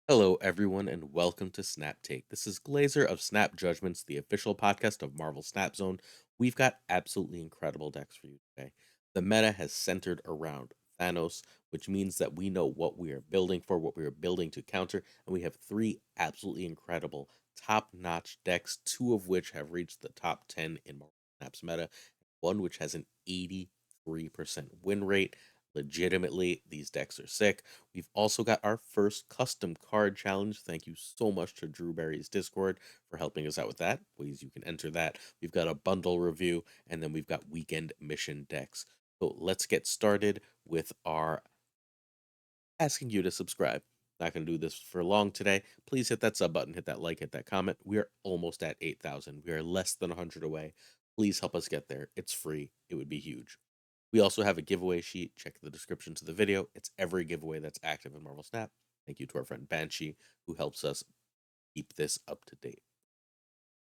Hello, everyone, and welcome to Snap Take. This is Glazer of Snap Judgments, the official podcast of Marvel Snap Zone. We've got absolutely incredible decks for you today. The meta has centered around Thanos, which means that we know what we are building for, what we are building to counter, and we have three absolutely incredible, top notch decks, two of which have reached the top 10 in Marvel Snap's meta, one which has an 83% win rate. Legitimately, these decks are sick. We've also got our first custom card challenge. Thank you so much to Drewberry's Discord for helping us out with that. Ways you can enter that. We've got a bundle review, and then we've got weekend mission decks. So let's get started with our asking you to subscribe. Not going to do this for long today. Please hit that sub button, hit that like, hit that comment. We are almost at 8,000. We are less than 100 away. Please help us get there. It's free. It would be huge. We also have a giveaway sheet. Check the description to the video. It's every giveaway that's active in Marvel Snap. Thank you to our friend Banshee, who helps us keep this up to date.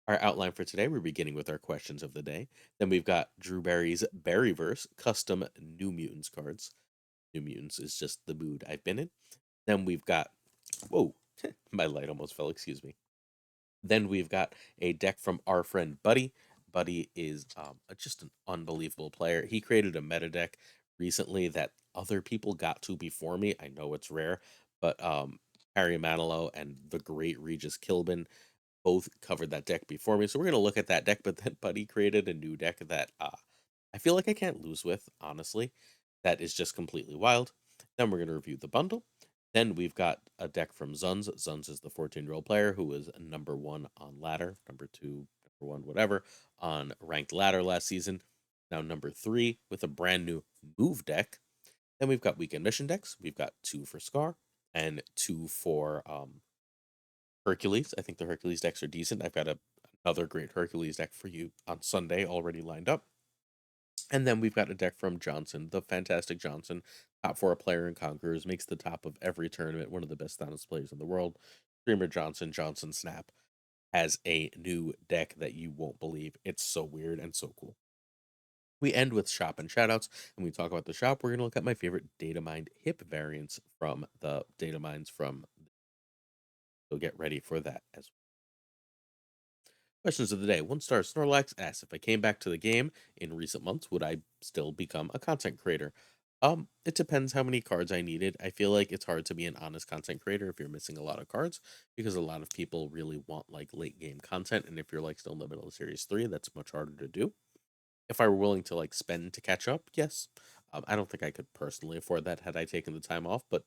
Our outline for today, we're beginning with our questions of the day. Then we've got Drew Barry's Berryverse custom New Mutants cards. New Mutants is just the mood I've been in. Then we've got, whoa, my light almost fell, excuse me. Then we've got a deck from our friend Buddii. Buddii is just an unbelievable player. He created a meta deck recently that other people got to before me. I know it's rare, but Harry Manilow and the great Regis Kilbin both covered that deck before me. So we're going to look at that deck, but then Buddy created a new deck that I feel like I can't lose with, honestly. That is just completely wild. Then we're going to review the bundle. Then we've got a deck from Xunzzz. Xunzzz is the 14-year-old player who was number one on ladder, number two, number one, whatever, on ranked ladder last season. Now number three with a brand new move deck. Then we've got weekend mission decks. We've got two for Scar and two for Hercules. I think the Hercules decks are decent. I've got another great Hercules deck for you on Sunday already lined up. And then we've got a deck from Johnson, the fantastic Johnson, top four player in Conquerors, makes the top of every tournament, one of the best Thanos players in the world. Streamer Johnson, Johnson Snap, has a new deck that you won't believe. It's so weird and so cool. We end with shop and shoutouts, and we talk about the shop. We're going to look at my favorite data mined hip variants from the data mines from. So get ready for that as well. Questions of the day. One star Snorlax asks, if I came back to the game in recent months, would I still become a content creator? It depends how many cards I needed. I feel like it's hard to be an honest content creator if you're missing a lot of cards because a lot of people really want like late game content. And if you're like still in the middle of series 3, that's much harder to do. If I were willing to like spend to catch up, yes. I don't think I could personally afford that had I taken the time off, but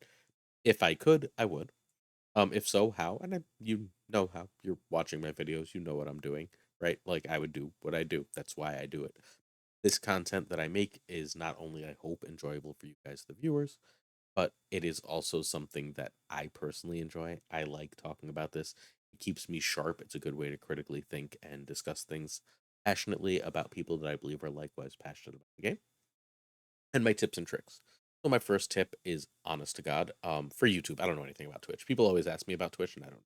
if I could, I would. If so, how? And you know how. You're watching my videos, you know what I'm doing, right? Like I would do what I do. That's why I do it. This content that I make is not only, I hope, enjoyable for you guys, the viewers, but it is also something that I personally enjoy. I like talking about this. It keeps me sharp. It's a good way to critically think and discuss things passionately about people that I believe are likewise passionate about the game. And my tips and tricks. So my first tip is honest to God. For YouTube, I don't know anything about Twitch. People always ask me about Twitch, and I don't.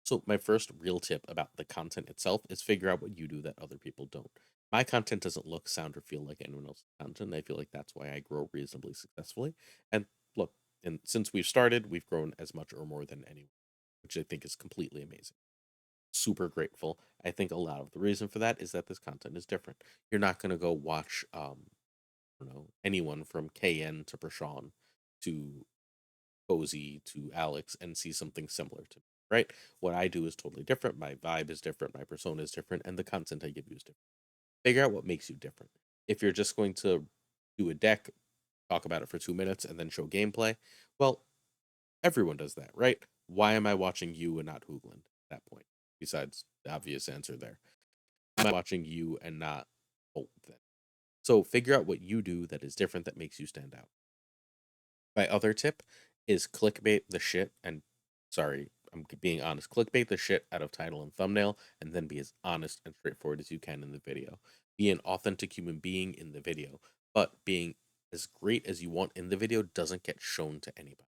So my first real tip about the content itself is figure out what you do that other people don't. My content doesn't look, sound, or feel like anyone else's content. I feel like that's why I grow reasonably successfully. And look, and since we've started, we've grown as much or more than anyone, which I think is completely amazing. Super grateful. I think a lot of the reason for that is that this content is different. You're not going to go watch, I don't know, anyone from KN to Prashawn to Cozy to Alex and see something similar to me, right? What I do is totally different. My vibe is different. My persona is different. And the content I give you is different. Figure out what makes you different. If you're just going to do a deck, talk about it for 2 minutes, and then show gameplay, well, everyone does that, right? Why am I watching you and not Hoogland at that point? Besides the obvious answer there. Why am I watching you and not Bolt then? So figure out what you do that is different that makes you stand out. My other tip is clickbait the shit, and sorry, I'm being honest, clickbait the shit out of title and thumbnail, and then be as honest and straightforward as you can in the video. Be an authentic human being in the video, but being as great as you want in the video doesn't get shown to anybody.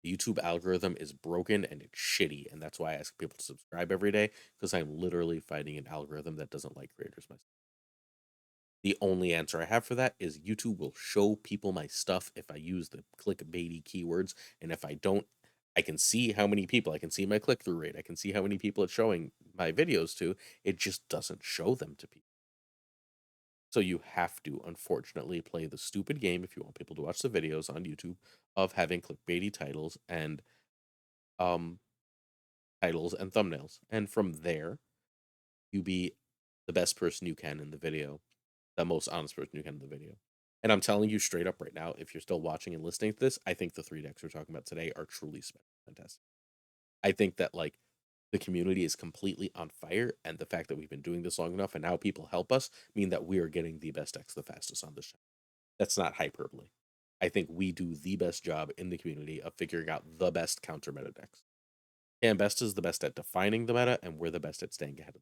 The YouTube algorithm is broken and it's shitty, and that's why I ask people to subscribe every day, because I'm literally fighting an algorithm that doesn't like creators myself. The only answer I have for that is YouTube will show people my stuff if I use the clickbaity keywords, and if I don't, I can see how many people, I can see my click through rate, I can see how many people it's showing my videos to. It just doesn't show them to people. So you have to, unfortunately, play the stupid game if you want people to watch the videos on YouTube of having clickbaity um, titles and thumbnails, and from there you be the best person you can in the video, the most honest person you can in the video. And I'm telling you straight up right now, if you're still watching and listening to this, I think the 3 decks we're talking about today are truly fantastic. I think that like the community is completely on fire, and the fact that we've been doing this long enough and now people help us mean that we are getting the best decks the fastest on this channel. That's not hyperbole. I think we do the best job in the community of figuring out the best counter meta decks. And best is the best at defining the meta, and we're the best at staying ahead of it.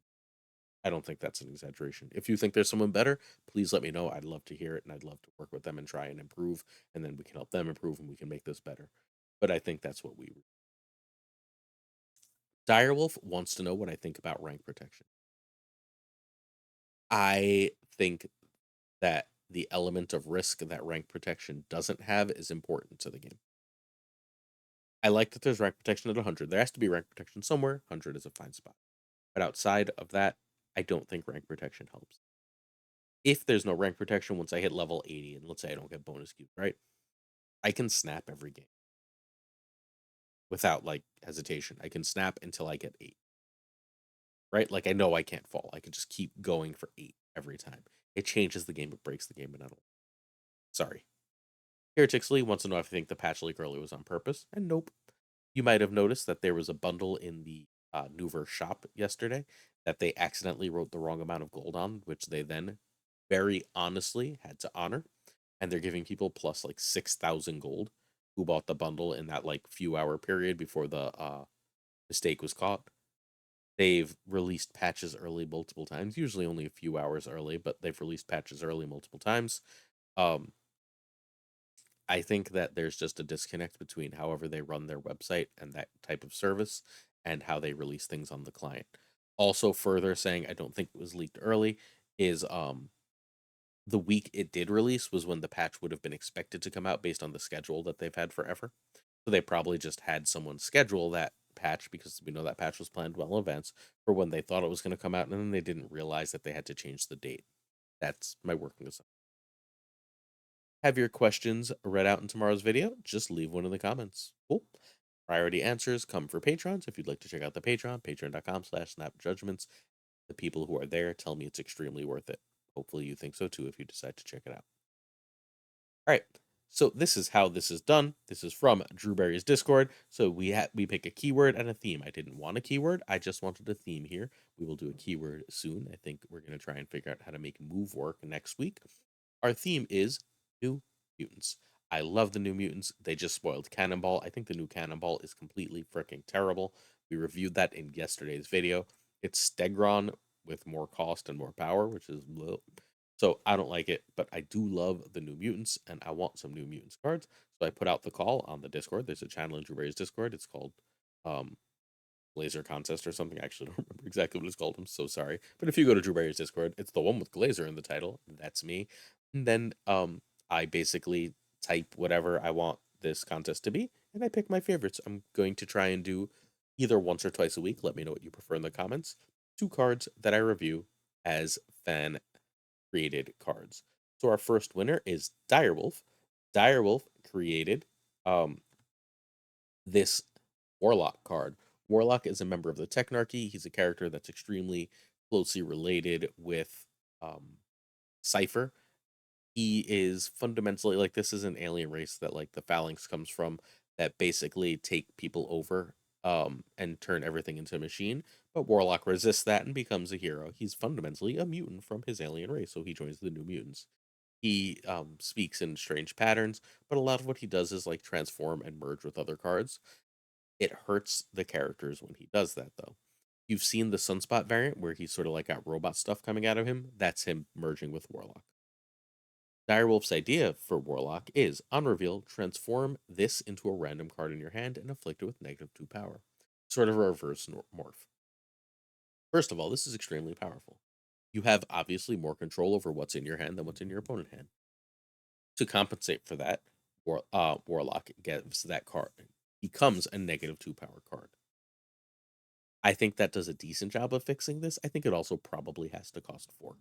I don't think that's an exaggeration. If you think there's someone better, please let me know. I'd love to hear it, and I'd love to work with them and try and improve, and then we can help them improve, and we can make this better. But I think that's what we. Direwolf wants to know what I think about rank protection. I think that the element of risk that rank protection doesn't have is important to the game. I like that there's rank protection at 100. There has to be rank protection somewhere. 100 is a fine spot. But outside of that, I don't think rank protection helps. If there's no rank protection once I hit level 80, and let's say I don't get bonus cubes, right? I can snap every game without like hesitation. I can snap until I get 8, right? Like I know I can't fall. I can just keep going for 8 every time. It changes the game, it breaks the game, and I don't. Sorry. Hereticsly wants to know if I think the patch leak early was on purpose, and nope. You might have noticed that there was a bundle in the Nuver shop yesterday that they accidentally wrote the wrong amount of gold on, which they then very honestly had to honor. And they're giving people plus like 6,000 gold who bought the bundle in that like few hour period before the mistake was caught. They've released patches early multiple times, usually only a few hours early, but they've released patches early multiple times. Um, I think that there's just a disconnect between however they run their website and that type of service and how they release things on the client. Also, further saying I don't think it was leaked early is the week it did release was when the patch would have been expected to come out based on the schedule that they've had forever. So they probably just had someone schedule that patch because we know that patch was planned well in advance for when they thought it was going to come out, and then they didn't realize that they had to change the date. That's my working assumption. Have your questions read out in tomorrow's video? Just leave one in the comments. Cool. Priority answers come for patrons. If you'd like to check out the Patreon, patreon.com/snapjudgments. The people who are there tell me it's extremely worth it. Hopefully you think so too if you decide to check it out. All right. So this is how this is done. This is from Drewberry's Discord. So we pick a keyword and a theme. I didn't want a keyword. I just wanted a theme here. We will do a keyword soon. I think we're going to try and figure out how to make move work next week. Our theme is New Mutants. I love the New Mutants. They just spoiled Cannonball. I think the new Cannonball is completely freaking terrible. We reviewed that in yesterday's video. It's Stegron with more cost and more power, which is bleh. So I don't like it, but I do love the New Mutants, and I want some New Mutants cards. So I put out the call on the Discord. There's a channel in Drewberry's Discord. It's called um, Glazer Contest or something. I actually don't remember exactly what it's called. I'm so sorry. But if you go to Drewberry's Discord, it's the one with Glazer in the title. That's me. And then I basically type whatever I want this contest to be, and I pick my favorites. I'm going to try and do either once or twice a week. Let me know what you prefer in the comments. 2 cards that I review as fan created cards. So our first winner is Direwolf. Direwolf created this Warlock card. Warlock is a member of the Technarchy. He's a character that's extremely closely related with Cypher. He is fundamentally like this is an alien race that like the Phalanx comes from that basically take people over and turn everything into a machine. But Warlock resists that and becomes a hero. He's fundamentally a mutant from his alien race, so he joins the New Mutants. He speaks in strange patterns, but a lot of what he does is like transform and merge with other cards. It hurts the characters when he does that, though. You've seen the Sunspot variant where he's sort of like got robot stuff coming out of him. That's him merging with Warlock. Direwolf's idea for Warlock is, on reveal, transform this into a random card in your hand and afflict it with -2 power. Sort of a reverse morph. First of all, this is extremely powerful. You have obviously more control over what's in your hand than what's in your opponent's hand. To compensate for that, Warlock gives that card. becomes a -2 power card. I think that does a decent job of fixing this. I think it also probably has to cost 4.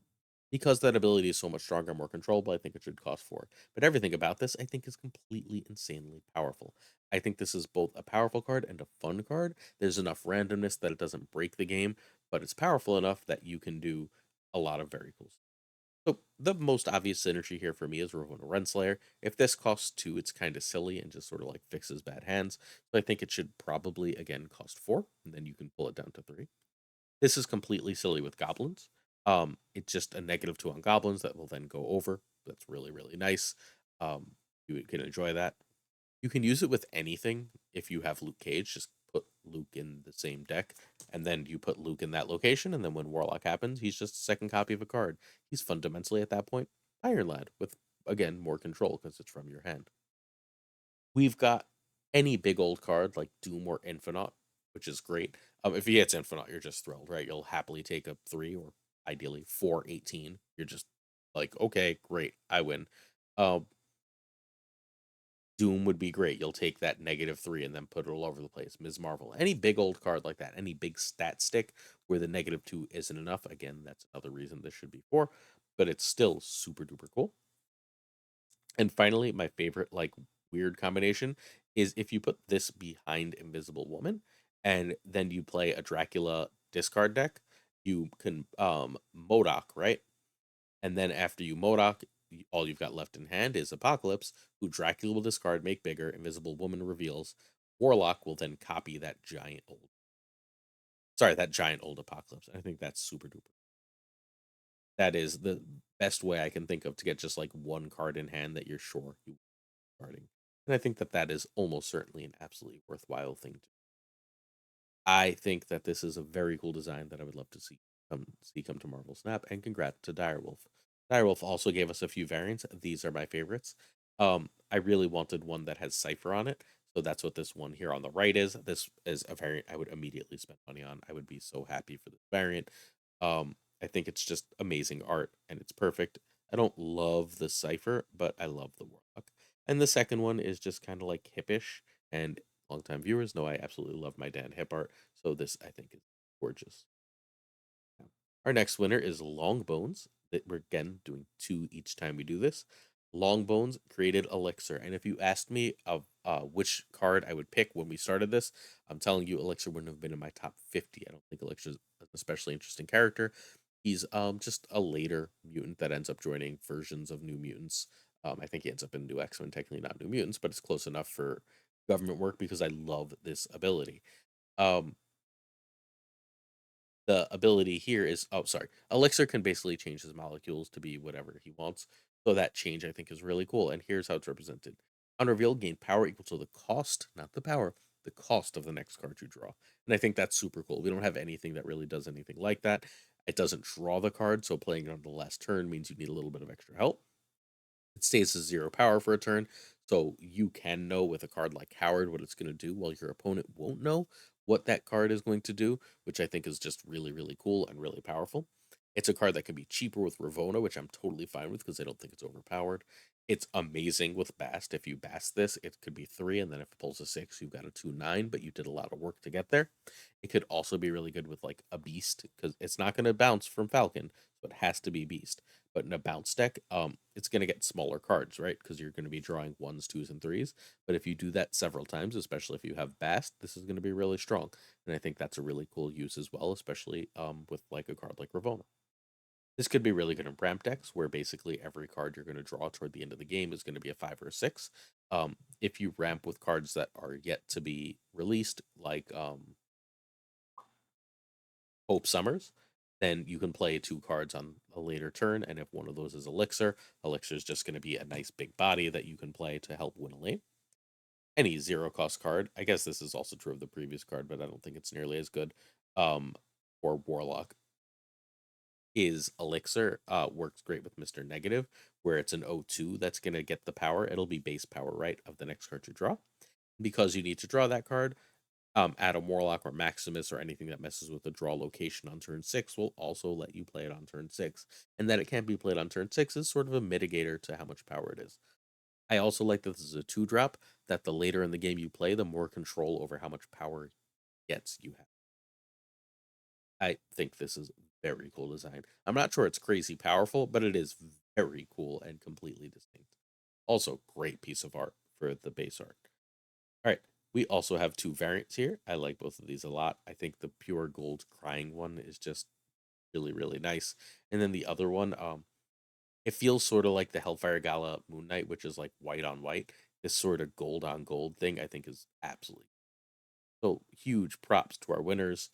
Because that ability is so much stronger and more controllable, I think it should cost 4. But everything about this, I think, is completely insanely powerful. I think this is both a powerful card and a fun card. There's enough randomness that it doesn't break the game, but it's powerful enough that you can do a lot of very cool stuff. So the most obvious synergy here for me is Ravonna Renslayer. If this costs 2, it's kind of silly and just sort of like fixes bad hands. So I think it should probably again cost 4, and then you can pull it down to 3. This is completely silly with goblins. It's just a -2 on goblins that will then go over. That's really, really nice. Um, you can enjoy that. You can use it with anything if you have Luke Cage. Just put Luke in the same deck, and then you put Luke in that location, and then when Warlock happens, he's just a second copy of a card. He's fundamentally at that point Iron Lad with again more control because it's from your hand. We've got any big old card like Doom or Infinite, which is great. If he hits Infinite, you're just thrilled, right? You'll happily take a 3 or ideally 4/18. You're just like, okay, great, I win. Um, Doom would be great. You'll take that -3 and then put it all over the place. Ms. Marvel, any big old card like that, any big stat stick where the -2 isn't enough. Again, that's another reason this should be 4, but it's still super duper cool. And finally, my favorite like weird combination is if you put this behind Invisible Woman and then you play a Dracula discard deck, you can Modoc, right? And then after you Modoc, all you've got left in hand is Apocalypse, who Dracula will discard, make bigger, Invisible Woman reveals. Warlock will then copy that giant old Apocalypse. I think that's super duper. That is the best way I can think of to get just like one card in hand that you're sure you guarding. And I think that that is almost certainly an absolutely worthwhile thing to. I think that this is a very cool design that I would love to see come to Marvel Snap. And congrats to Direwolf. Direwolf also gave us a few variants. These are my favorites. I really wanted one that has Cipher on it, so that's what this one here on the right is. This is a variant I would immediately spend money on. I would be so happy for this variant. I think it's just amazing art and it's perfect. I don't love the Cipher, but I love the Warlock. And the second one is just kind of like hippish, and longtime viewers know I absolutely love my Dan Hip art, so this I think is gorgeous. Yeah. Our next winner is Long Bones. That we're again doing 2 each time we do this. Long Bones created Elixir, and if you asked me of which card I would pick when we started this, I'm telling you Elixir wouldn't have been in my top 50. I don't think Elixir is an especially interesting character. He's just a later mutant that ends up joining versions of New Mutants. I think he ends up in New X-Men, technically not New Mutants, but it's close enough for government work because I love this ability. Um, the ability here is sorry, Elixir can basically change his molecules to be whatever he wants. So that change I think is really cool. And here's how it's represented. On reveal, gain power equal to the cost, not the power, the cost of the next card you draw. And I think that's super cool. We don't have anything that really does anything like that. It doesn't draw the card, so playing it on the last turn means you need a little bit of extra help. It stays as 0 power for a turn, so you can know with a card like Howard what it's going to do, while your opponent won't know what that card is going to do, which I think is just really, really cool and really powerful. It's a card that can be cheaper with Ravonna, which I'm totally fine with because I don't think it's overpowered. It's amazing with Bast. If you Bast this, it could be 3, and then if it pulls a 6, you've got a 2/9, but you did a lot of work to get there. It could also be really good with like a Beast because it's not going to bounce from Falcon, so it has to be Beast. But in a bounce deck, it's going to get smaller cards, right? Because you're going to be drawing ones, twos, and threes. But if you do that several times, especially if you have Bast, this is going to be really strong. And I think that's a really cool use as well, especially with like a card like Ravonna. This could be really good in ramp decks, where basically every card you're going to draw toward the end of the game is going to be a 5 or a 6. If you ramp with cards that are yet to be released, like Hope Summers, then you can play 2 cards on a later turn, and if one of those is Elixir, Elixir is just going to be a nice big body that you can play to help win a lane. Any 0 cost card, I guess this is also true of the previous card, but I don't think it's nearly as good. For Warlock is Elixir. Works great with Mr. Negative, where it's an O2 that's going to get the power. It'll be base power, right, of the next card you draw. Because you need to draw that card, Adam Warlock or Maximus or anything that messes with the draw location on turn 6 will also let you play it on turn 6. And that it can't be played on turn 6 is sort of a mitigator to how much power it is. I also like that this is a 2-drop, that the later in the game you play, the more control over how much power gets you have. I think this is very cool design. I'm not sure it's crazy powerful, but it is very cool and completely distinct. Also, great piece of art for the base art. All right, we also have two variants here. I like both of these a lot. I think the pure gold crying one is just really, really nice. And then the other one, it feels sort of like the Hellfire Gala Moon Knight, which is like white on white. This sort of gold on gold thing, I think, is absolutely so huge props to our winners,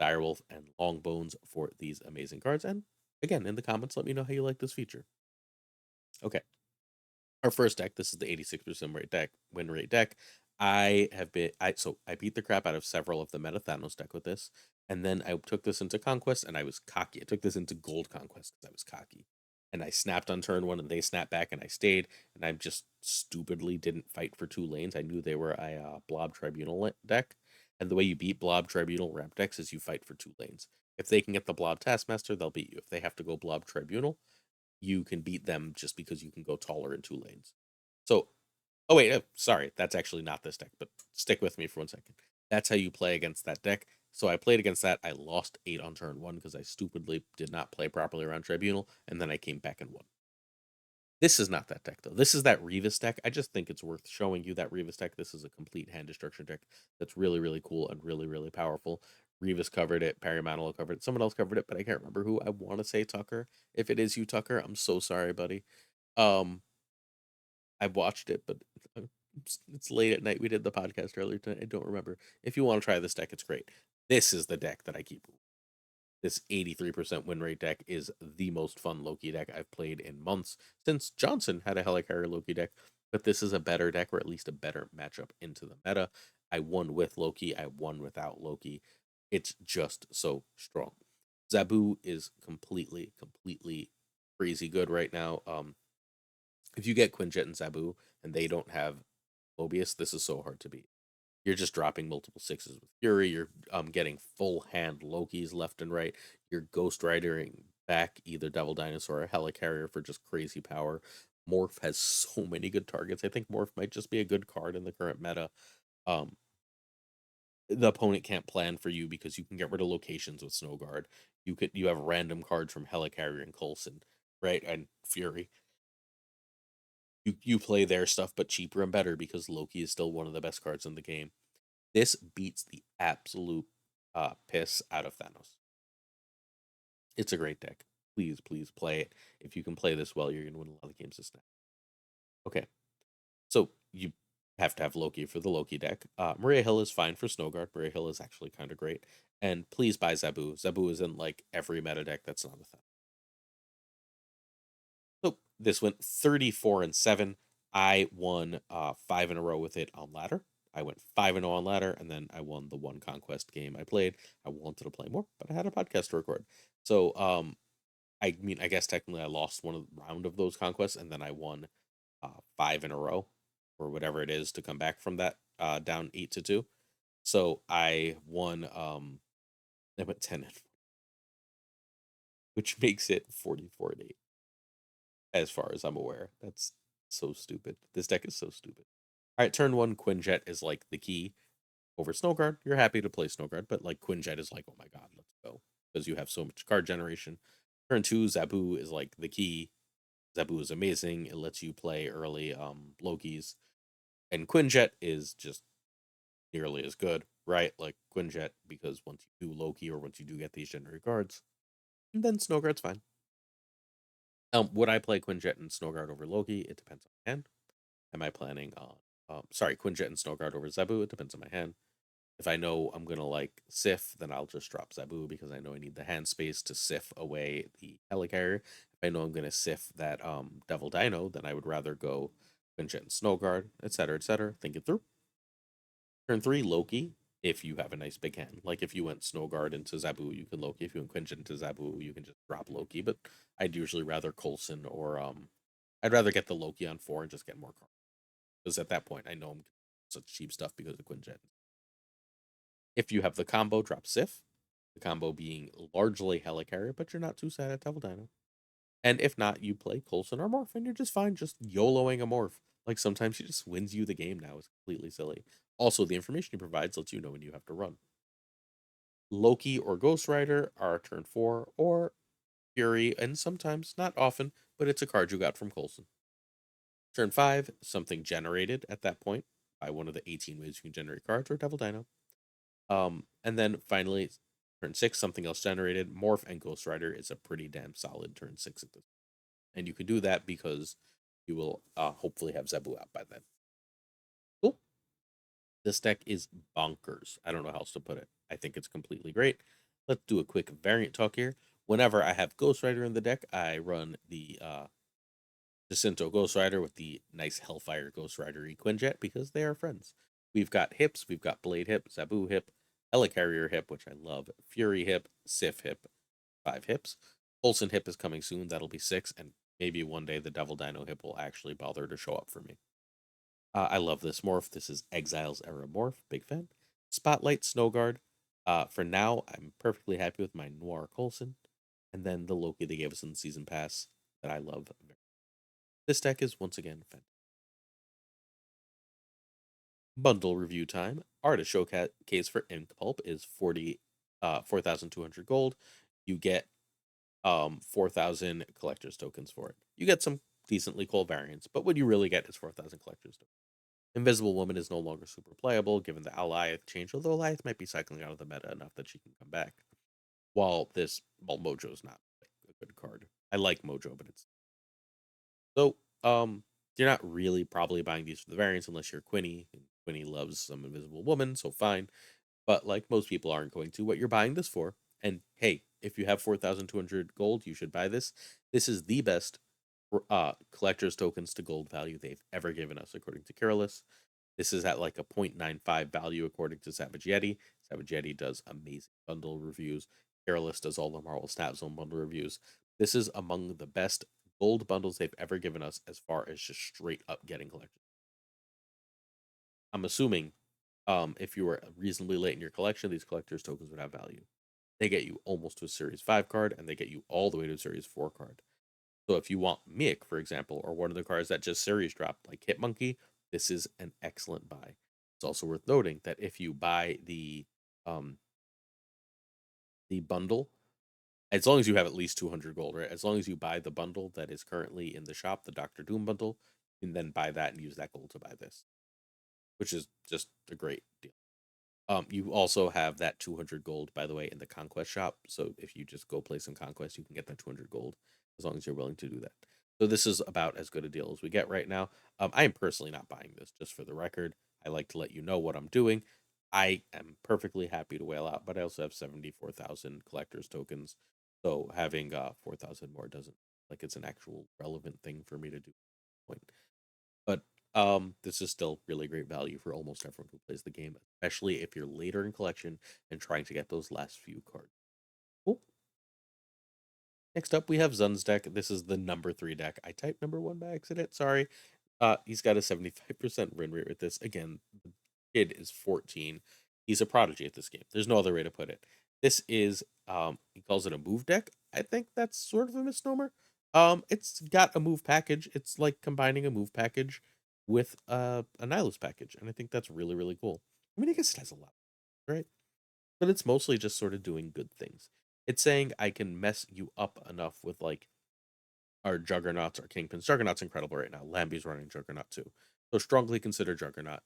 Direwolf and Longbones, for these amazing cards. And again, in the comments, let me know how you like this feature. Okay, our first deck. This is the 86% win rate deck. I beat the crap out of several of the Meta Thanos deck with this, and then I took this into Conquest, and I was cocky. I took this into Gold Conquest because I was cocky, and I snapped on turn one, and they snapped back, and I stayed, and I just stupidly didn't fight for 2 lanes. I knew they were a Blob Tribunal deck, and the way you beat Blob Tribunal ramp decks is you fight for 2 lanes. If they can get the Blob Taskmaster, they'll beat you. If they have to go Blob Tribunal, you can beat them just because you can go taller in 2 lanes. So, oh wait, sorry, that's actually not this deck, but stick with me for 1 second. That's how you play against that deck. So I played against that. I lost 8 on turn 1 because I stupidly did not play properly around Tribunal, and then I came back and won. This is not that deck, though. This is that Revis deck. I just think it's worth showing you that Revis deck. This is a complete hand destruction deck that's really, really cool and really, really powerful. Revis covered it. Perry Manilow covered it. Someone else covered it, but I can't remember who. I want to say Tucker. If it is you, Tucker, I'm so sorry, buddy. I watched it, but it's late at night. We did the podcast earlier tonight. I don't remember. If you want to try this deck, it's great. This is the deck that I keep. This 83% win rate deck is the most fun Loki deck I've played in months since Johnson had a Helicarrier Loki deck. But this is a better deck, or at least a better matchup into the meta. I won with Loki. I won without Loki. It's just so strong. Zabu is completely, completely crazy good right now. If you get Quinjet and Zabu and they don't have Mobius, this is so hard to beat. You're just dropping multiple 6s with Fury. You're getting full hand Lokis left and right. You're Ghost Ridering back either Devil Dinosaur or Helicarrier for just crazy power. Morph has so many good targets. I think Morph might just be a good card in the current meta. Um, the opponent can't plan for you because you can get rid of locations with Snowguard. You have random cards from Helicarrier and Coulson, right? And Fury. You play their stuff, but cheaper and better because Loki is still one of the best cards in the game. This beats the absolute piss out of Thanos. It's a great deck. Please, please play it. If you can play this well, you're going to win a lot of games this time. Okay, so you have to have Loki for the Loki deck. Maria Hill is fine for Snowguard. Maria Hill is actually kind of great. And please buy Zabu. Zabu is in like every meta deck that's not a Thanos. So this went 34-7. I won 5 in a row with it on ladder. I went 5-0 on ladder, and then I won the one conquest game I played. I wanted to play more, but I had a podcast to record. So I mean, I guess technically I lost one round of those conquests, and then I won 5 in a row, or whatever it is to come back from that down 8-2. So I won. I went 10, which makes it 44-8. As far as I'm aware. That's so stupid. This deck is so stupid. All right, turn 1, Quinjet is like the key over Snowguard. You're happy to play Snowguard, but like Quinjet is like, oh my god, let's go. Because you have so much card generation. Turn 2, Zabu is like the key. Zabu is amazing. It lets you play early Lokis. And Quinjet is just nearly as good, right? Like Quinjet, because once you do Loki or once you do get these generate cards, then Snowguard's fine. Would I play Quinjet and Snowguard over Loki? It depends on my hand. Am I planning on sorry, Quinjet and Snowguard over Zabu? It depends on my hand. If I know I'm gonna like Sif, then I'll just drop Zabu because I know I need the hand space to Sif away the Helicarrier. If I know I'm gonna Sif that Devil Dino, then I would rather go Quinjet and Snowguard, etc., etc. Think it through. Turn 3, Loki. If you have a nice big hand, like if you went Snowguard into Zabu, you can Loki. If you went Quinjet into Zabu, you can just drop Loki. But I'd usually rather Coulson or I'd rather get the Loki on 4 and just get more cards. Because at that point, I know I'm such cheap stuff because of Quinjet. If you have the combo, drop Sif. The combo being largely Helicarrier, but you're not too sad at Devil Dino. And if not, you play Coulson or Morph, and you're just fine just YOLOing a Morph. Like sometimes she just wins you the game now. It's completely silly. Also, the information he provides lets you know when you have to run. Loki or Ghost Rider are turn 4, or Fury, and sometimes, not often, but it's a card you got from Coulson. Turn 5, something generated at that point by one of the 18 ways you can generate cards, or Devil Dino. And then finally, turn 6, something else generated. Morph and Ghost Rider is a pretty damn solid turn 6 at this. And you can do that because you will hopefully have Zebu out by then. Cool. This deck is bonkers. I don't know how else to put it. I think it's completely great. Let's do a quick variant talk here. Whenever I have Ghost Rider in the deck, I run the Jacinto Ghost Rider with the nice Hellfire Ghost Rider Quinjet because they are friends. We've got hips, we've got Blade Hip, Zabu Hip, Helicarrier Hip, which I love, Fury Hip, Sif Hip, 5 hips. Olsen Hip is coming soon, that'll be 6, and maybe one day the Devil Dino Hip will actually bother to show up for me. I love this morph. This is Exiles Era morph, big fan. Spotlight Snowguard. For now, I'm perfectly happy with my Noir Coulson, and then the Loki they gave us in the season pass that I love. This deck is once again fantastic. Bundle review time. Artist showcase for Ink Pulp is 4,200 gold. You get 4,000 collector's tokens for it. You get some decently cool variants, but what you really get is 4,000 collector's tokens. Invisible Woman is no longer super playable given the Alliath change, although Alliath might be cycling out of the meta enough that she can come back. While Mojo's not a good card. I like Mojo, but it's so you're not really probably buying these for the variants unless you're Quinny. And Quinny loves some Invisible Woman, so fine. But like most people aren't going to. What you're buying this for, and hey, if you have 4,200 gold, you should buy this. This is the best collector's tokens to gold value they've ever given us, according to Carolus. This is at like a 0.95 value according to Savage Yeti. Savage Yeti does amazing bundle reviews. Carolus does all the Marvel Snap Zone bundle reviews. This is among the best gold bundles they've ever given us as far as just straight up getting collected. I'm assuming if you were reasonably late in your collection, these collector's tokens would have value. They get you almost to a Series 5 card, and they get you all the way to a Series 4 card. So if you want Mick, for example, or one of the cards that just series dropped, like Hitmonkey, this is an excellent buy. It's also worth noting that if you buy the bundle, as long as you have at least 200 gold, right? As long as you buy the bundle that is currently in the shop, the Doctor Doom bundle, you can then buy that and use that gold to buy this, which is just a great deal. You also have that 200 gold, by the way, in the Conquest shop. So if you just go play some Conquest, you can get that 200 gold as long as you're willing to do that. So this is about as good a deal as we get right now. I am personally not buying this, just for the record. I like to let you know what I'm doing. I am perfectly happy to whale out, but I also have 74,000 collector's tokens. So having 4,000 more doesn't like it's an actual relevant thing for me to do. Point. But this is still really great value for almost everyone who plays the game, especially if you're later in collection and trying to get those last few cards. Cool. Next up, we have Xunzz's deck. This is the number 3 deck. I typed number 1 by accident. Sorry. He's got a 75% win rate with this. Again, the kid is 14. He's a prodigy at this game. There's no other way to put it. This is he calls it a move deck. I think that's sort of a misnomer. It's got a move package. It's like combining a move package with a Nihilus package, and I think that's really really cool. I mean, I guess it has a lot, right? But it's mostly just sort of doing good things. It's saying I can mess you up enough with like our Juggernauts, our Kingpins. Juggernaut's incredible right now. Lambie's running Juggernaut too, so strongly consider Juggernaut.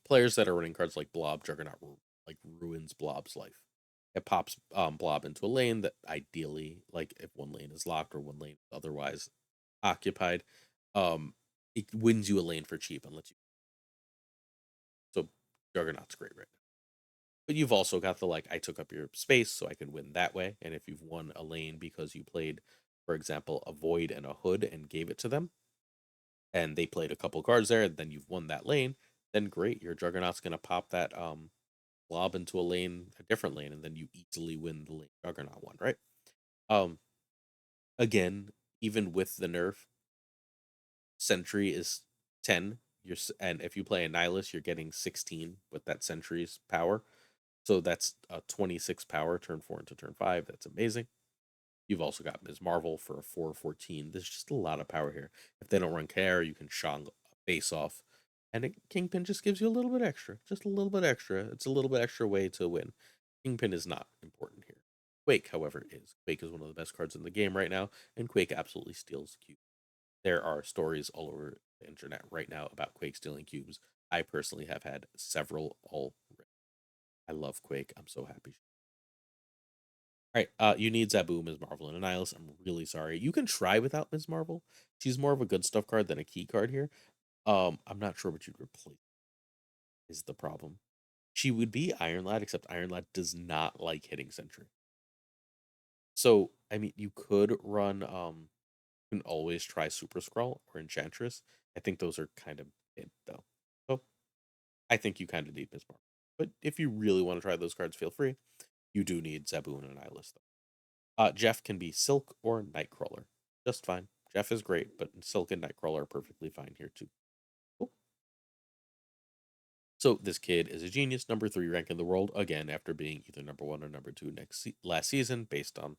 Players that are running cards like Blob, Juggernaut like ruins Blob's life. It pops Blob into a lane that ideally, like if one lane is locked or one lane is otherwise occupied, um, it wins you a lane for cheap and lets you. So Juggernaut's great right now. But you've also got the like I took up your space so I can win that way. And if you've won a lane because you played, for example, a void and a hood and gave it to them, and they played a couple cards there, and then you've won that lane, then great, your Juggernaut's gonna pop that blob into a lane, a different lane, and then you easily win the lane Juggernaut one, right? Um Again, even with the nerf, Sentry is 10. And if you play a Nihilus, you're getting 16 with that Sentry's power. So that's a 26 power turn 4 into turn 5. That's amazing. You've also got Ms. Marvel for a 4/14. There's just a lot of power here. If they don't run care, you can Shang a face off. And Kingpin just gives you a little bit extra. Just a little bit extra. It's a little bit extra way to win. Kingpin is not important here. Quake, however, is. Quake is one of the best cards in the game right now, and Quake absolutely steals cubes. There are stories all over the internet right now about Quake stealing cubes. I personally have had several already. I love Quake. I'm so happy. All right, you need Zabu, Ms. Marvel, and Annihilus. I'm really sorry. You can try without Ms. Marvel. She's more of a good stuff card than a key card here. I'm not sure what you'd replace is the problem. She would be Iron Lad, except Iron Lad does not like hitting Sentry. So, I mean, you could run you can always try Super Scroll or Enchantress. I think those are kind of it though. So I think you kind of need Ms. Marvel. But if you really want to try those cards, feel free. You do need Zabu and Annihilus though. Jeff can be Silk or Nightcrawler. Just fine. Jeff is great, but Silk and Nightcrawler are perfectly fine here too. Cool. So this kid is a genius, number 3 rank in the world, again, after being either number 1 or number 2 last season, based on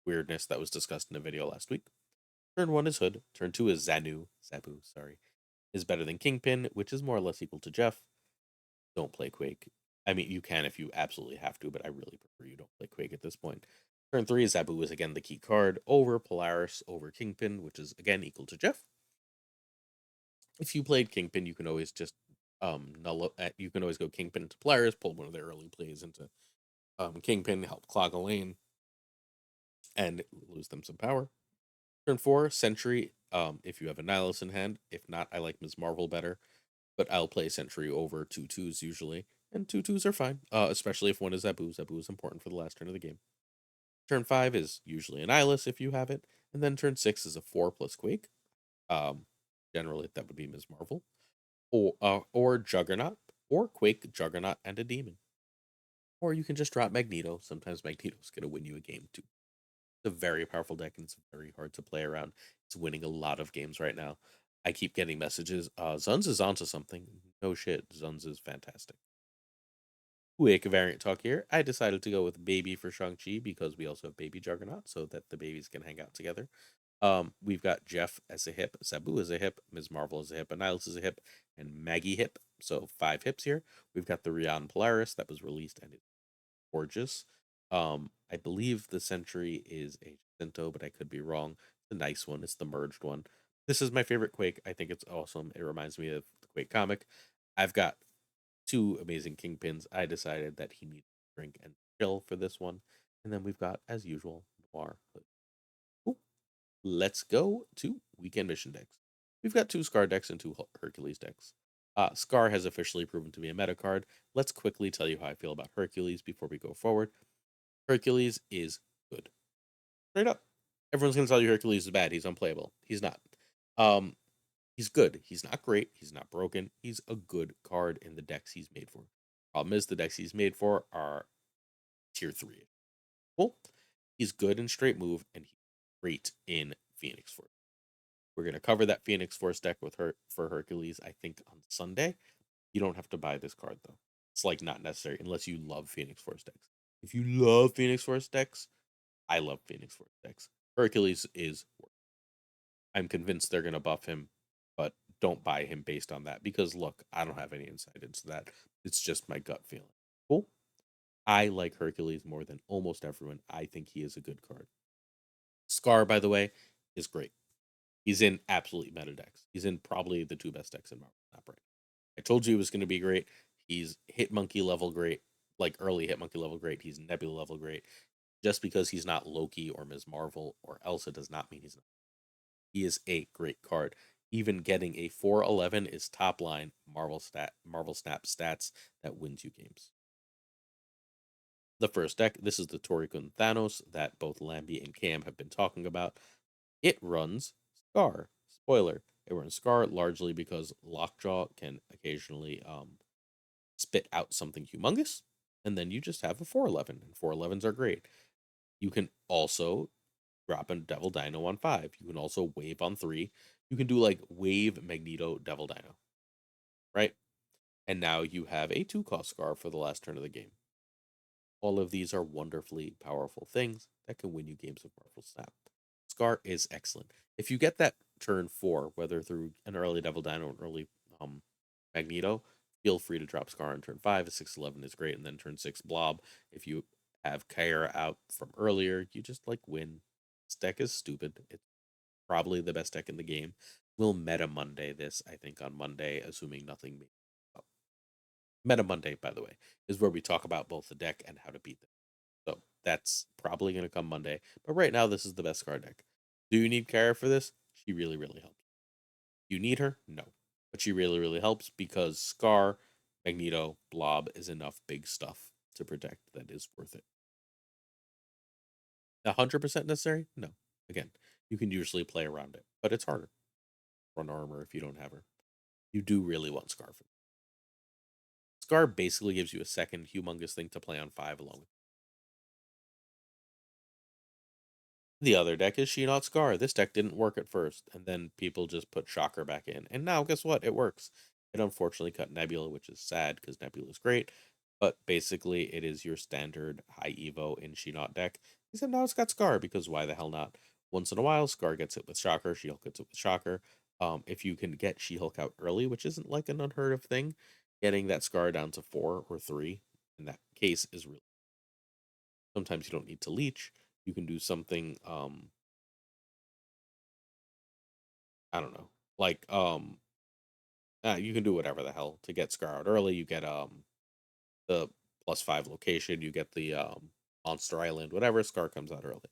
weirdness that was discussed in a video last week. Turn 1 is Hood. Turn 2 is Zabu, sorry. Is better than Kingpin, which is more or less equal to Jeff. Don't play Quake. I mean, you can if you absolutely have to, but I really prefer you don't play Quake at this point. Turn 3 is Zabu is again the key card over Polaris over Kingpin, which is again equal to Jeff. If you played Kingpin, you can always just you can always go Kingpin to Polaris, pull one of their early plays into Kingpin, help clog a lane, and lose them some power. Turn 4, Sentry, if you have a Nihilus in hand. If not, I like Ms. Marvel better, but I'll play Sentry over 2/2s usually, and 2/2s are fine, especially if one is Zabu. Zabu is important for the last turn of the game. Turn 5 is usually an Nihilus if you have it, and then turn 6 is a 4 plus Quake. Um, Generally, that would be Ms. Marvel, or Juggernaut, or Quake, Juggernaut, and a Demon. Or you can just drop Magneto. Sometimes Magneto's going to win you a game too. It's a very powerful deck, and it's very hard to play around. It's winning a lot of games right now. I keep getting messages. Xunzzz is onto something. No shit, Xunzzz is fantastic. Quick variant talk here. I decided to go with Baby for Shang-Chi because we also have Baby Juggernaut, so that the babies can hang out together. We've got Jeff as a hip, Sabu as a hip, Ms. Marvel as a hip, Annihilus as a hip, and Maggie hip. So 5 hips here. We've got the Rion Polaris that was released and it's gorgeous. I believe the Sentry is a Jacinto, but I could be wrong. It's a nice one. It's the merged one. This is my favorite Quake. I think it's awesome. It reminds me of the Quake comic. I've got 2 amazing Kingpins. I decided that he needs to drink and chill for this one. And then we've got, as usual, Noir. Cool. Let's go to weekend mission decks. We've got 2 Scar decks and 2 Hercules decks. Scar has officially proven to be a meta card. Let's quickly tell you how I feel about Hercules before we go forward. Hercules is good. Straight up. Everyone's gonna tell you Hercules is bad. He's unplayable. He's not. Um, he's good. He's not great. He's not broken. He's a good card in the decks he's made for. Problem is the decks he's made for are tier 3. Cool. He's good in straight move and he's great in Phoenix Force. We're gonna cover that Phoenix Force deck with her for Hercules, I think, on Sunday. You don't have to buy this card though. It's like not necessary unless you love Phoenix Force decks. If you love Phoenix Force decks, I love Phoenix Force decks. Hercules is. I'm convinced they're gonna buff him, but don't buy him based on that because look, I don't have any insight into that. It's just my gut feeling. Cool. I like Hercules more than almost everyone. I think he is a good card. Scar, by the way, is great. He's in absolutely meta decks. He's in probably the 2 best decks in Marvel Snap right. I told you he was going to be great. He's hit monkey level great, like early hit monkey level great. He's Nebula level great. Just because he's not Loki or Ms. Marvel or Elsa does not mean he's not. He is a great card. Even getting a 4/11 is top line Marvel Snap stats that wins you games. The first deck, this is the Torikun Thanos that both Lambie and Cam have been talking about. It runs Scar. Spoiler, it runs Scar largely because Lockjaw can occasionally spit out something humongous, and then you just have a 4/11, and 4/11s are great. You can also drop a Devil Dino on 5. You can also wave on 3. You can do like wave Magneto Devil Dino, right? And now you have a 2 cost Scar for the last turn of the game. All of these are wonderfully powerful things that can win you games of Marvel Snap. Scar is excellent. If you get that turn 4, whether through an early Devil Dino or an early um, Magneto, feel free to drop Scar on turn 5. A 6/11 is great, and then turn 6 Blob. If you have Kyra out from earlier, you just like win. This deck is stupid. It's probably the best deck in the game. We'll Meta Monday this, I think, on Monday, assuming nothing. Meta Monday, by the way, is where we talk about both the deck and how to beat them. So that's probably going to come Monday. But right now, this is the best card deck. Do you need Kara for this? She really, really helps. You need her? No. But she really, really helps because Scar, Magneto, Blob is enough big stuff to protect that is worth it. 100% necessary? No. Again, you can usually play around it, but it's harder. Run armor if you don't have her. You do really want Scar for that. Scar basically gives you a second humongous thing to play on 5 along with. The other deck is She Not Scar. This deck didn't work at first, and then people just put Shocker back in. And now, guess what? It works. It unfortunately cut Nebula, which is sad because Nebula is great. But basically, it is your standard high Evo in She Not deck. Except now it's got Scar, because why the hell not? Once in a while, Scar gets it with Shocker, She Hulk gets it with Shocker. If you can get She Hulk out early, which isn't like an unheard of thing, getting that Scar down to 4 or 3 in that case is really. Sometimes you don't need to leech. You can do something I don't know. Like you can do whatever the hell to get Scar out early. You get the +5 location, you get the Monster Island, whatever, Scar comes out early.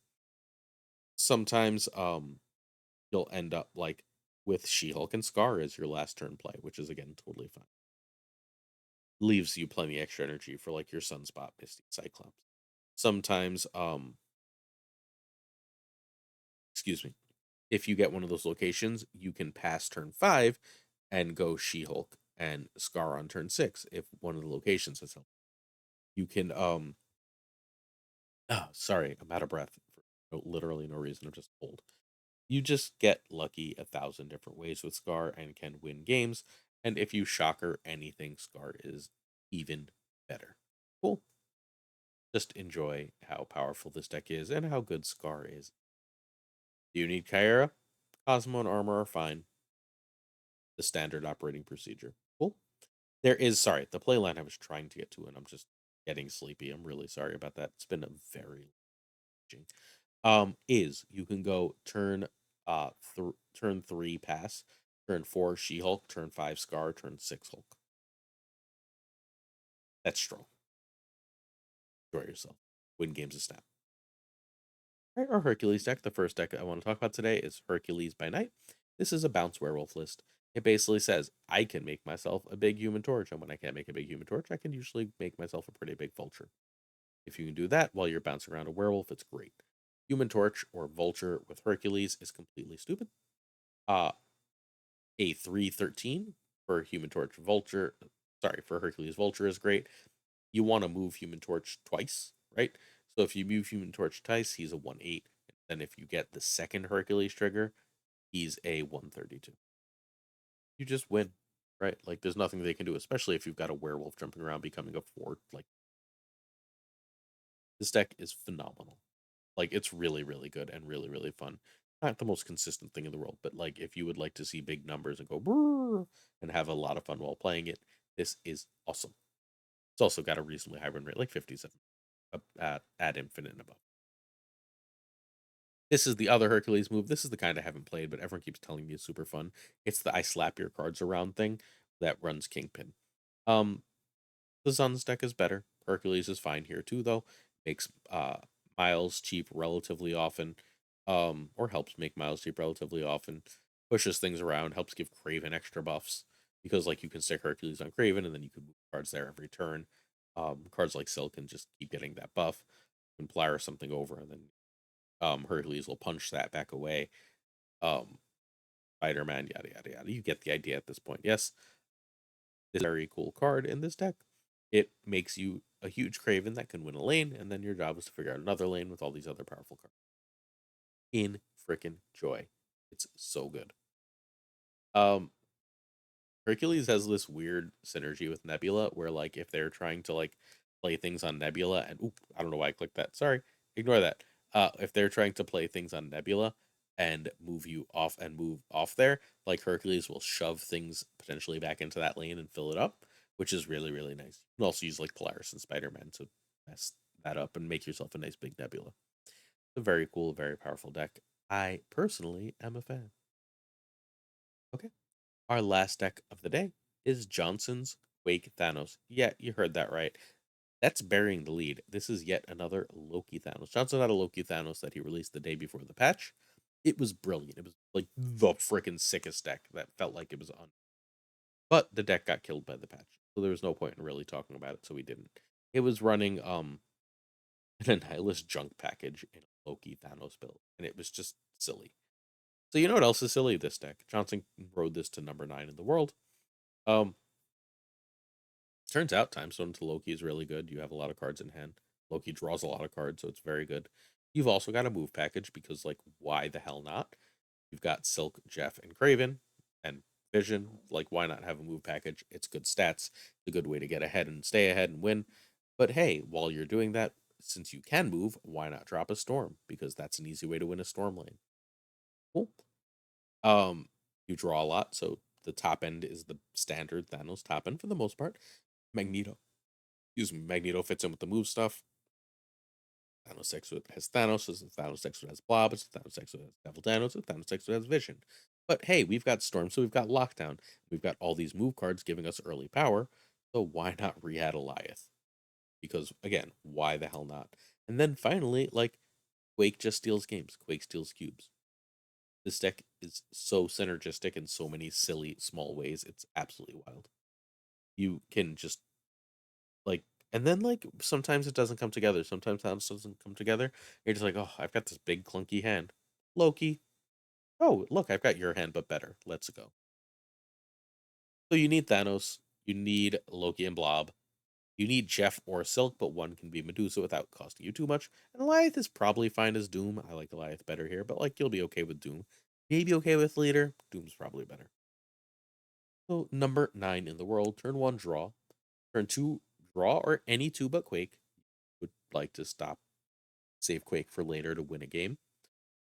Sometimes you'll end up like with She-Hulk and Scar as your last turn play, which is again totally fine. Leaves you plenty extra energy for like your Sunspot, Misty, Cyclops. Sometimes excuse me, if you get one of those locations, you can pass turn 5 and go She-Hulk and Scar on turn 6 if one of the locations has helped. You can sorry, I'm out of breath for literally no reason. I'm just old. You just get lucky 1,000 different ways with Scar and can win games. And if you shocker anything, Scar is even better. Cool. Just enjoy how powerful this deck is and how good Scar is. Do you need Kyra? Cosmo and Armor are fine. The standard operating procedure. Cool. There is, sorry, the play line I was trying to get to, and I'm just getting sleepy. I'm really sorry about that. It's been a very is you can go turn 3 pass, turn 4 She-Hulk, turn 5 Scar, turn 6 Hulk. That's strong. Enjoy yourself. Win games of Snap. All right, our Hercules deck, the first deck I want to talk about today, is Hercules by Night. This is a bounce werewolf list. It basically says I can make myself a big Human Torch, and when I can't make a big Human Torch, I can usually make myself a pretty big Vulture. If you can do that while you're bouncing around a werewolf, it's great. Human Torch or Vulture with Hercules is completely stupid. A 3/13 for Human Torch Vulture. Sorry, for Hercules Vulture is great. You want to move Human Torch twice, right? So if you move Human Torch twice, he's a 1/8. Then if you get the second Hercules trigger, he's a 1/32. You just win, right? Like there's nothing they can do, especially if you've got a werewolf jumping around becoming a 4. Like this deck is phenomenal. Like it's really, really good and really, really fun. Not the most consistent thing in the world, but like if you would like to see big numbers and go brrr and have a lot of fun while playing it, this is awesome. It's also got a reasonably high win rate, like 57 at infinite and above. This is the other Hercules move. This is the kind I haven't played, but everyone keeps telling me it's super fun. It's the I slap your cards around thing that runs Kingpin. Um, the Xunzzz deck is better. Hercules is fine here too, though. Makes Miles cheap relatively often, or helps make Miles cheap relatively often. Pushes things around, helps give Craven extra buffs because like you can stick Hercules on Craven and then you can move cards there every turn. Cards like Silk can just keep getting that buff. You can Flyer something over and then Hercules will punch that back away. Um, Spider-Man, yada yada yada. You get the idea at this point. Yes, this is a very cool card in this deck. It makes you a huge Craven that can win a lane, and then your job is to figure out another lane with all these other powerful cards. In freaking joy. It's so good. Um Hercules has this weird synergy with Nebula where like if they're trying to like play things on Nebula, and oop, I don't know why I clicked that. Sorry, ignore that. If they're trying to play things on Nebula and move off there, like Hercules will shove things potentially back into that lane and fill it up, which is really really nice. You can also use like Polaris and Spider Man to mess that up and make yourself a nice big Nebula. It's a very cool, very powerful deck. I personally am a fan. Okay. Our last deck of the day is Johnson's Quake Thanos. Yeah, you heard that right. That's burying the lead. This is yet another Loki Thanos. Johnson had a Loki Thanos that he released the day before the patch. It was brilliant. It was like the freaking sickest deck that felt like it was on. But the deck got killed by the patch. So there was no point in really talking about it, so we didn't. It was running an Annihilus junk package in a Loki Thanos build, and it was just silly. So you know what else is silly? This deck. Johnson rode this to number 9 in the world. Um, Turns out Time Stone to Loki is really good. You have a lot of cards in hand. Loki draws a lot of cards, so it's very good. You've also got a move package because, like, why the hell not? You've got Silk, Jeff, and Craven, and Vision. Like, why not have a move package? It's good stats. It's a good way to get ahead and stay ahead and win. But hey, while you're doing that, since you can move, why not drop a Storm? Because that's an easy way to win a Storm lane. Cool. You draw a lot, so the top end is the standard Thanos top end for the most part. Magneto. Use Magneto fits in with the move stuff. Thanos X has Thanos, as Thanos X has Blob, as Thanos X has Devil Thanos, as Thanos X has Vision. But hey, we've got Storm, so we've got Lockdown. We've got all these move cards giving us early power. So why not re-add Eliath? Because again, why the hell not? And then finally, like Quake just steals games. Quake steals cubes. This deck is so synergistic in so many silly small ways. It's absolutely wild. You can just like, and then like sometimes it doesn't come together. Sometimes Thanos doesn't come together. You're just like, oh, I've got this big clunky hand. Loki. Oh, look, I've got your hand, but better. Let's go. So you need Thanos. You need Loki and Blob. You need Jeff or Silk, but one can be Medusa without costing you too much. And Eliath is probably fine as Doom. I like Eliath better here, but like you'll be okay with Doom. Maybe okay with Leader. Doom's probably better. So number 9 in the world, turn 1 draw. Turn 2 draw or any 2 but Quake. Would like to stop save Quake for later to win a game.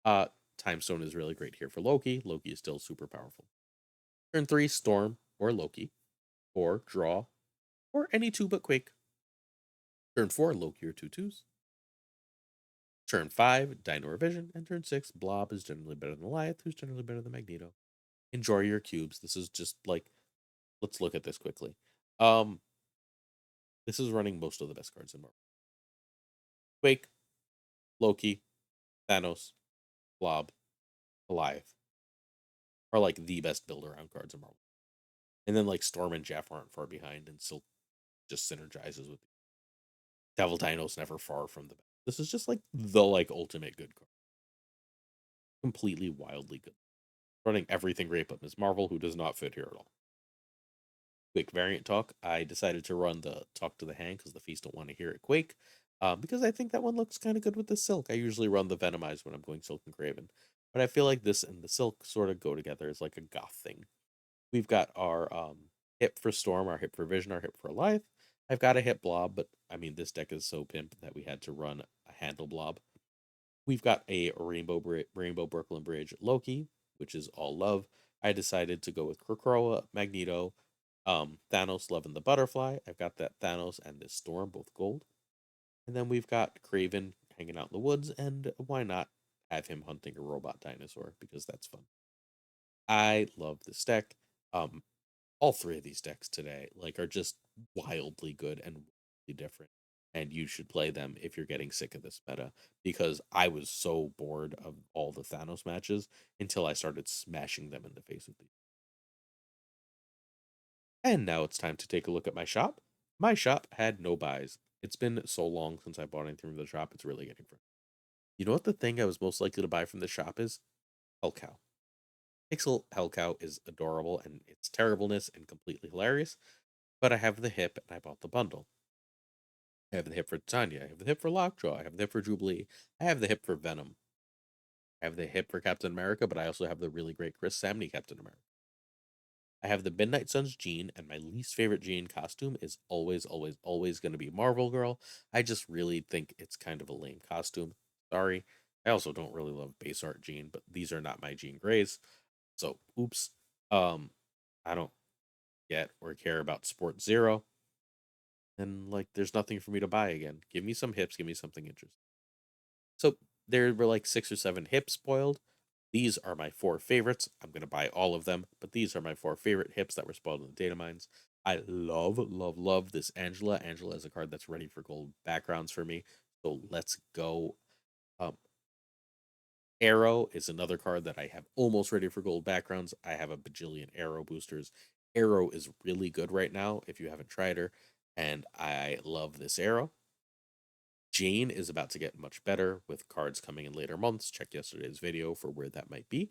Uh Time Stone is really great here for Loki. Loki is still super powerful. Turn 3 Storm or Loki. 4 draw or any 2 but Quake. Turn 4 Loki or 2/2s. Turn 5 Dino or Vision, and turn 6 Blob is generally better than Goliath, who's generally better than Magneto. Enjoy your cubes. This is just like, let's look at this quickly. Um this is running most of the best cards in Marvel. Quake, Loki, Thanos, Blob, Goliath are like the best build around cards in Marvel. And then like Storm and Jeff aren't far behind, and Silk just synergizes with Devil Dino's never far from the best. This is just like the like ultimate good card. Completely wildly good. Running everything great but Ms. Marvel, who does not fit here at all. Quick variant talk. I decided to run the Talk to the Hand because the Feast don't want to hear it Quake. Because I think that one looks kind of good with the Silk. I usually run the Venomize when I'm going Silk and Craven. But I feel like this and the Silk sort of go together as like a goth thing. We've got our hip for Storm, our hip for Vision, our hip for Life. I've got a hip Blob, but I mean, this deck is so pimp that we had to run a handle Blob. We've got a Rainbow Brooklyn Bridge Loki, which is all love. I decided to go with Krakoa, Magneto, Thanos, Love and the Butterfly. I've got that Thanos and this Storm, both gold. And then we've got Craven hanging out in the woods, and why not have him hunting a robot dinosaur, because that's fun. I love this deck. Um, all three of these decks today like are just wildly good and wildly different, and you should play them if you're getting sick of this meta, because I was so bored of all the Thanos matches until I started smashing them in the face with these. And now it's time to take a look at my shop. My shop had no buys. It's been so long since I bought anything from the shop, it's really getting frustrating. You know what the thing I was most likely to buy from the shop is? Hellcow. Pixel Hellcow is adorable and its terribleness and completely hilarious, but I have the hip and I bought the bundle. I have the hip for Tanya. I have the hip for Lockjaw. I have the hip for Jubilee. I have the hip for Venom. I have the hip for Captain America, but I also have the really great Chris Samney Captain America. I have the Midnight Suns jean, and my least favorite jean costume is always, always, always going to be Marvel Girl. I just really think it's kind of a lame costume. Sorry. I also don't really love base art jean, but these are not my jean grays. So, oops. Um, I don't get or care about Sport Zero. And like, there's nothing for me to buy again. Give me some hips. Give me something interesting. So there were like 6 or 7 hips spoiled. These are my 4 favorites. I'm going to buy all of them, but these are my 4 favorite hips that were spoiled in the data mines. I love, love, love this Angela. Angela is a card that's ready for gold backgrounds for me. So let's go. Um, Arrow is another card that I have almost ready for gold backgrounds. I have a bajillion Arrow boosters. Arrow is really good right now if you haven't tried her, and I love this Arrow. Jane is about to get much better with cards coming in later months. Check yesterday's video for where that might be.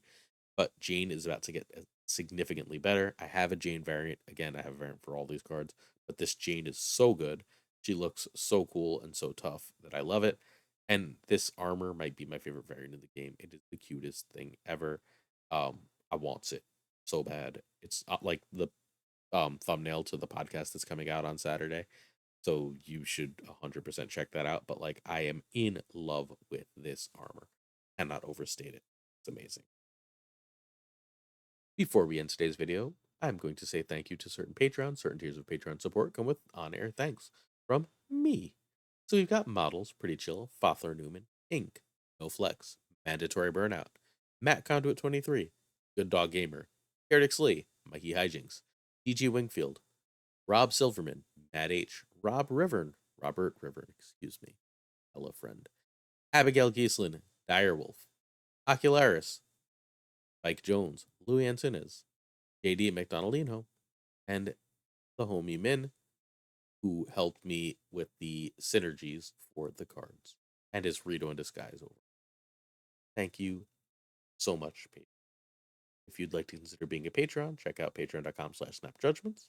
But Jane is about to get significantly better. I have a Jane variant. Again, I have a variant for all these cards, but this Jane is so good. She looks so cool and so tough that I love it. And this armor might be my favorite variant in the game. It is the cutest thing ever. I want it so bad. It's like the thumbnail to the podcast that's coming out on Saturday. So you should 100% check that out. But like, I am in love with this armor. Cannot overstate it. It's amazing. Before we end today's video, I'm going to say thank you to certain Patreons. Certain tiers of Patreon support come with on-air thanks from me. So we've got Models, Pretty Chill, Fothler Newman, Ink, No Flex, Mandatory Burnout, Matt Conduit 23, Good Dog Gamer, Erdix Lee, Mikey Hijinks, DG Wingfield, Rob Silverman, Matt H, Robert Rivern, excuse me, hello friend, Abigail Gieslin, Direwolf, Ocularis, Mike Jones, Louis Antunes, JD McDonaldino, and the homie Min, who helped me with the synergies for the cards, and is Rito in disguise over. Thank you so much, Patreon. If you'd like to consider being a Patreon, check out patreon.com/snapjudgments.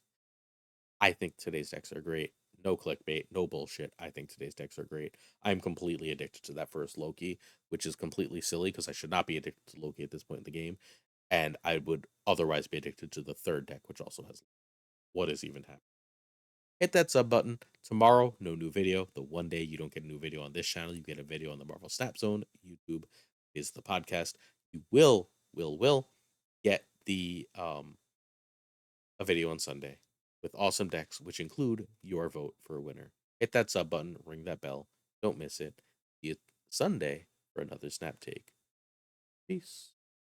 I think today's decks are great. No clickbait, no bullshit. I think today's decks are great. I'm completely addicted to that first Loki, which is completely silly because I should not be addicted to Loki at this point in the game. And I would otherwise be addicted to the third deck, which also has what is even happening. Hit that sub button. Tomorrow, no new video. The one day you don't get a new video on this channel, you get a video on the Marvel Snap Zone. YouTube is the podcast. You will get the a video on Sunday with awesome decks, which include your vote for a winner. Hit that sub button, ring that bell. Don't miss it. See you Sunday for another Snap Take. Peace.